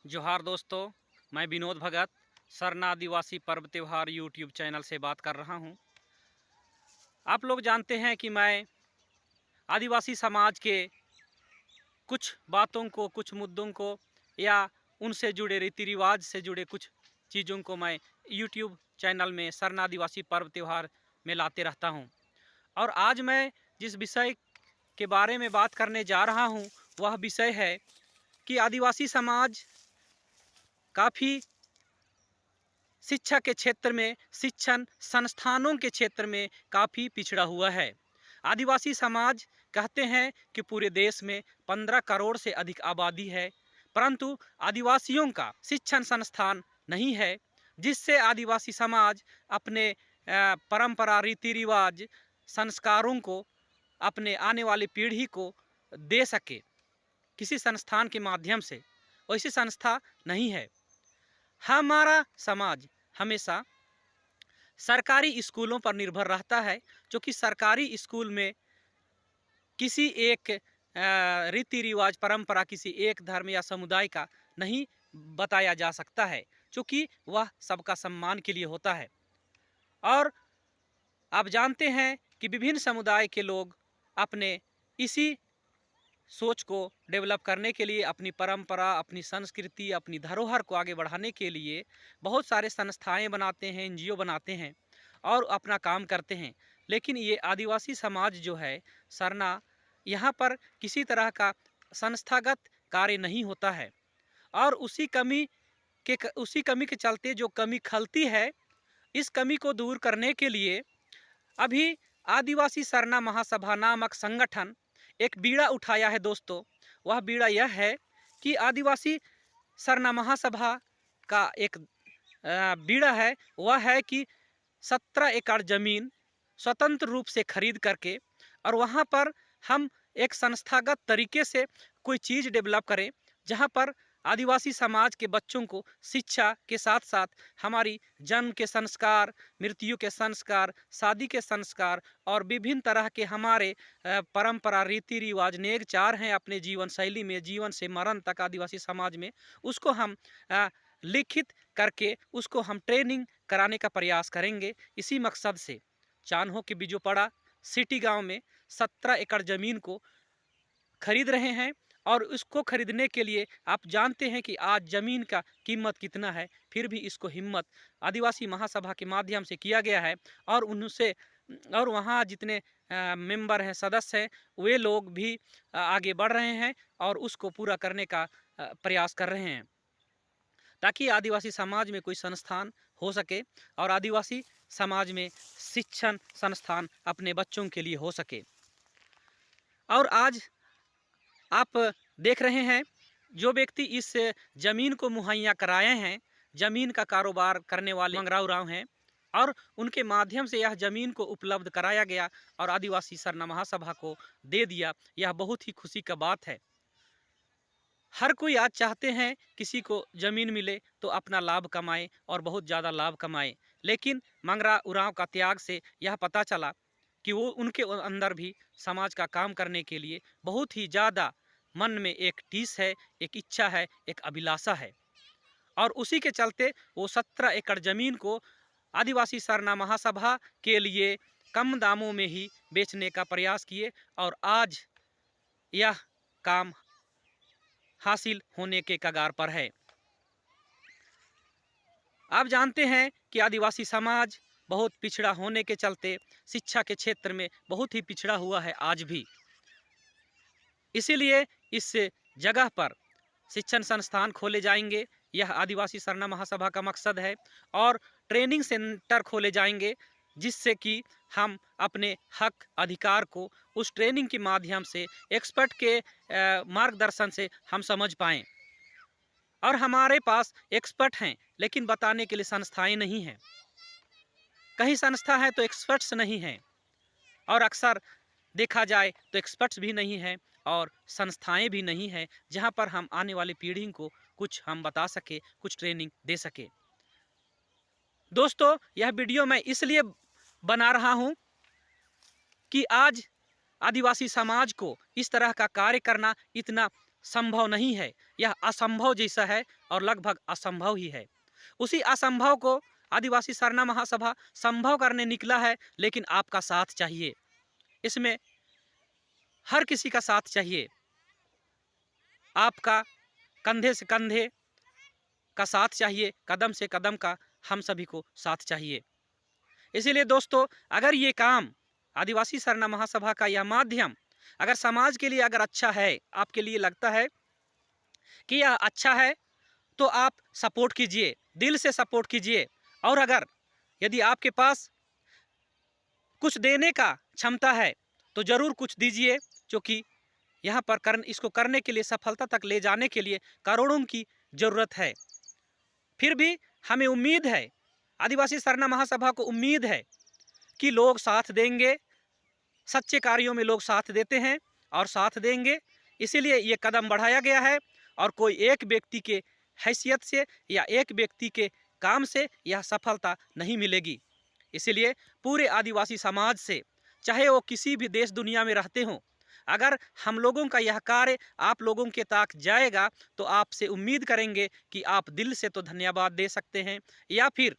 जोहार दोस्तों, मैं विनोद भगत सरना आदिवासी पर्व त्यौहार यूट्यूब चैनल से बात कर रहा हूं। आप लोग जानते हैं कि मैं आदिवासी समाज के कुछ बातों को, कुछ मुद्दों को या उनसे जुड़े रीति रिवाज से जुड़े कुछ चीज़ों को मैं यूट्यूब चैनल में सरना आदिवासी पर्व त्यौहार में लाते रहता हूं। और आज मैं जिस विषय के बारे में बात करने जा रहा हूं, वह विषय है कि आदिवासी समाज काफ़ी शिक्षा के क्षेत्र में, शिक्षण संस्थानों के क्षेत्र में काफ़ी पिछड़ा हुआ है। आदिवासी समाज कहते हैं कि पूरे देश में 15 करोड़ से अधिक आबादी है, परंतु आदिवासियों का शिक्षण संस्थान नहीं है, जिससे आदिवासी समाज अपने परंपरा, रीति रिवाज, संस्कारों को अपने आने वाली पीढ़ी को दे सके किसी संस्थान के माध्यम से। वैसी संस्था नहीं है। हमारा समाज हमेशा सरकारी स्कूलों पर निर्भर रहता है, जो कि सरकारी स्कूल में किसी एक रीति रिवाज, परंपरा, किसी एक धर्म या समुदाय का नहीं बताया जा सकता है, क्योंकि वह सबका सम्मान के लिए होता है। और आप जानते हैं कि विभिन्न समुदाय के लोग अपने इसी सोच को डेवलप करने के लिए, अपनी परंपरा, अपनी संस्कृति, अपनी धरोहर को आगे बढ़ाने के लिए बहुत सारे संस्थाएं बनाते हैं, एनजीओ बनाते हैं और अपना काम करते हैं। लेकिन ये आदिवासी समाज जो है सरना, यहाँ पर किसी तरह का संस्थागत कार्य नहीं होता है। और उसी कमी के चलते जो कमी खलती है, इस कमी को दूर करने के लिए अभी आदिवासी सरना महासभा नामक संगठन एक बीड़ा उठाया है दोस्तों। वह बीड़ा यह है कि आदिवासी सरना महासभा का एक बीड़ा है, वह है कि 17 एकड़ ज़मीन स्वतंत्र रूप से खरीद करके और वहाँ पर हम एक संस्थागत तरीके से कोई चीज़ डेवलप करें, जहाँ पर आदिवासी समाज के बच्चों को शिक्षा के साथ साथ हमारी जन्म के संस्कार, मृत्यु के संस्कार, शादी के संस्कार और विभिन्न तरह के हमारे परंपरा, रीति रिवाज, नेक चार हैं अपने जीवन शैली में, जीवन से मरण तक आदिवासी समाज में, उसको हम लिखित करके उसको हम ट्रेनिंग कराने का प्रयास करेंगे। इसी मकसद से चान्हो के बिजोपड़ा सिटी गांव में 17 एकड़ ज़मीन को खरीद रहे हैं। और उसको खरीदने के लिए आप जानते हैं कि आज ज़मीन का कीमत कितना है, फिर भी इसको हिम्मत आदिवासी महासभा के माध्यम से किया गया है। और उनसे और वहाँ जितने मेंबर हैं, सदस्य हैं, वे लोग भी आगे बढ़ रहे हैं और उसको पूरा करने का प्रयास कर रहे हैं, ताकि आदिवासी समाज में कोई संस्थान हो सके और आदिवासी समाज में शिक्षण संस्थान अपने बच्चों के लिए हो सके। और आज आप देख रहे हैं, जो व्यक्ति इस ज़मीन को मुहैया कराए हैं, ज़मीन का कारोबार करने वाले मंगराव राव हैं, और उनके माध्यम से यह ज़मीन को उपलब्ध कराया गया और आदिवासी सरना महासभा को दे दिया। यह बहुत ही खुशी का बात है। हर कोई आज चाहते हैं किसी को ज़मीन मिले तो अपना लाभ कमाए और बहुत ज़्यादा लाभ कमाए, लेकिन मंगरा उरांव का त्याग से यह पता चला कि वो उनके अंदर भी समाज का काम करने के लिए बहुत ही ज़्यादा मन में एक टीस है, एक इच्छा है, एक अभिलाषा है। और उसी के चलते वो 17 एकड़ ज़मीन को आदिवासी सरना महासभा के लिए कम दामों में ही बेचने का प्रयास किए और आज यह काम हासिल होने के कगार पर है। आप जानते हैं कि आदिवासी समाज बहुत पिछड़ा होने के चलते शिक्षा के क्षेत्र में बहुत ही पिछड़ा हुआ है आज भी। इसीलिए इस जगह पर शिक्षण संस्थान खोले जाएंगे, यह आदिवासी सरना महासभा का मकसद है। और ट्रेनिंग सेंटर खोले जाएंगे, जिससे कि हम अपने हक अधिकार को उस ट्रेनिंग के माध्यम से, एक्सपर्ट के मार्गदर्शन से हम समझ पाएँ। और हमारे पास एक्सपर्ट हैं, लेकिन बताने के लिए संस्थाएं नहीं हैं। कहीं संस्था है तो एक्सपर्ट्स नहीं हैं, और अक्सर देखा जाए तो एक्सपर्ट्स भी नहीं हैं और संस्थाएं भी नहीं हैं, जहां पर हम आने वाली पीढ़ी को कुछ हम बता सके, कुछ ट्रेनिंग दे सके। दोस्तों, यह वीडियो मैं इसलिए बना रहा हूं कि आज आदिवासी समाज को इस तरह का कार्य करना इतना संभव नहीं है, यह असंभव जैसा है और लगभग असंभव ही है। उसी असंभव को आदिवासी सरना महासभा संभव करने निकला है, लेकिन आपका साथ चाहिए। इसमें हर किसी का साथ चाहिए। आपका कंधे से कंधे का साथ चाहिए, कदम से कदम का हम सभी को साथ चाहिए। इसीलिए दोस्तों, अगर ये काम आदिवासी सरना महासभा का यह माध्यम अगर समाज के लिए अगर अच्छा है, आपके लिए लगता है कि यह अच्छा है, तो आप सपोर्ट कीजिए, दिल से सपोर्ट कीजिए। और अगर यदि आपके पास कुछ देने का क्षमता है तो ज़रूर कुछ दीजिए, क्योंकि यहाँ पर इसको करने के लिए, सफलता तक ले जाने के लिए करोड़ों की ज़रूरत है। फिर भी हमें उम्मीद है, आदिवासी सरना महासभा को उम्मीद है कि लोग साथ देंगे। सच्चे कार्यों में लोग साथ देते हैं और साथ देंगे, इसीलिए ये कदम बढ़ाया गया है। और कोई एक व्यक्ति के हैसियत से या एक व्यक्ति के काम से यह सफलता नहीं मिलेगी। इसीलिए पूरे आदिवासी समाज से, चाहे वो किसी भी देश दुनिया में रहते हों, अगर हम लोगों का यह कार्य आप लोगों के तक जाएगा तो आपसे उम्मीद करेंगे कि आप दिल से तो धन्यवाद दे सकते हैं, या फिर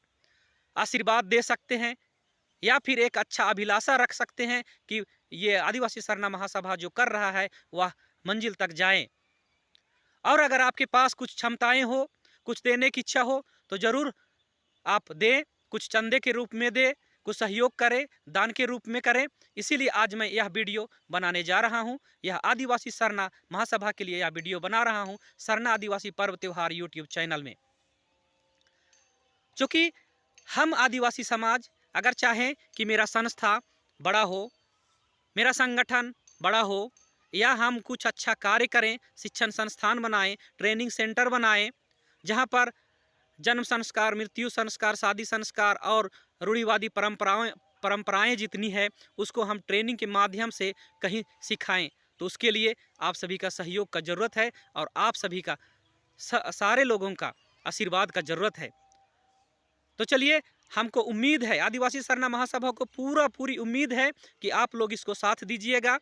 आशीर्वाद दे सकते हैं, या फिर एक अच्छा अभिलाषा रख सकते हैं कि ये आदिवासी सरना महासभा जो कर रहा है वह मंजिल तक जाएं। और अगर आपके पास कुछ क्षमताएं हो, कुछ देने की इच्छा हो, तो ज़रूर आप दें, कुछ चंदे के रूप में दें, कुछ सहयोग करें, दान के रूप में करें। इसीलिए आज मैं यह वीडियो बनाने जा रहा हूं। यह आदिवासी सरना महासभा के लिए यह वीडियो बना रहा हूं, सरना आदिवासी पर्व त्यौहार यूट्यूब चैनल में। चूँकि हम आदिवासी समाज अगर चाहें कि मेरा संस्था बड़ा हो, मेरा संगठन बड़ा हो, या हम कुछ अच्छा कार्य करें, शिक्षण संस्थान बनाएं, ट्रेनिंग सेंटर बनाएं, जहां पर जन्म संस्कार, मृत्यु संस्कार, शादी संस्कार और रूढ़िवादी परंपराएं जितनी है उसको हम ट्रेनिंग के माध्यम से कहीं सिखाएं, तो उसके लिए आप सभी का सहयोग का ज़रूरत है और आप सभी का सारे लोगों का आशीर्वाद का ज़रूरत है। तो चलिए, हमको उम्मीद है, आदिवासी सरना महासभा को पूरी उम्मीद है कि आप लोग इसको साथ दीजिएगा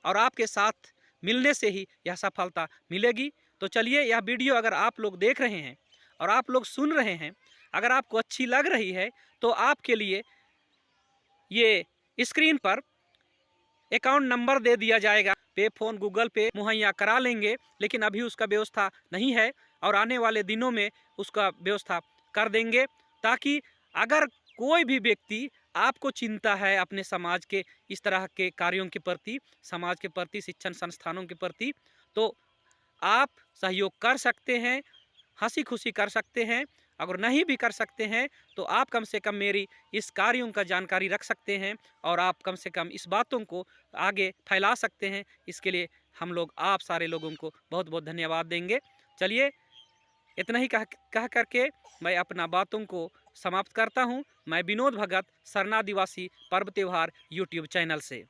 और आपके साथ मिलने से ही यह सफलता मिलेगी। तो चलिए, यह वीडियो अगर आप लोग देख रहे हैं और आप लोग सुन रहे हैं, अगर आपको अच्छी लग रही है, तो आपके लिए ये स्क्रीन पर अकाउंट नंबर दे दिया जाएगा। पे फ़ोन, गूगल पे मुहैया करा लेंगे, लेकिन अभी उसका व्यवस्था नहीं है और आने वाले दिनों में उसका व्यवस्था कर देंगे, ताकि अगर कोई भी व्यक्ति आपको चिंता है अपने समाज के इस तरह के कार्यों के प्रति, समाज के प्रति, शिक्षण संस्थानों के प्रति, तो आप सहयोग कर सकते हैं, हंसी खुशी कर सकते हैं। अगर नहीं भी कर सकते हैं तो आप कम से कम मेरी इस कार्यों का जानकारी रख सकते हैं और आप कम से कम इस बातों को आगे फैला सकते हैं। इसके लिए हम लोग आप सारे लोगों को बहुत बहुत धन्यवाद देंगे। चलिए, इतना ही कह करके मैं अपना बातों को समाप्त करता हूं। मैं विनोद भगत, सरना आदिवासी पर्व त्यौहार यूट्यूब चैनल से।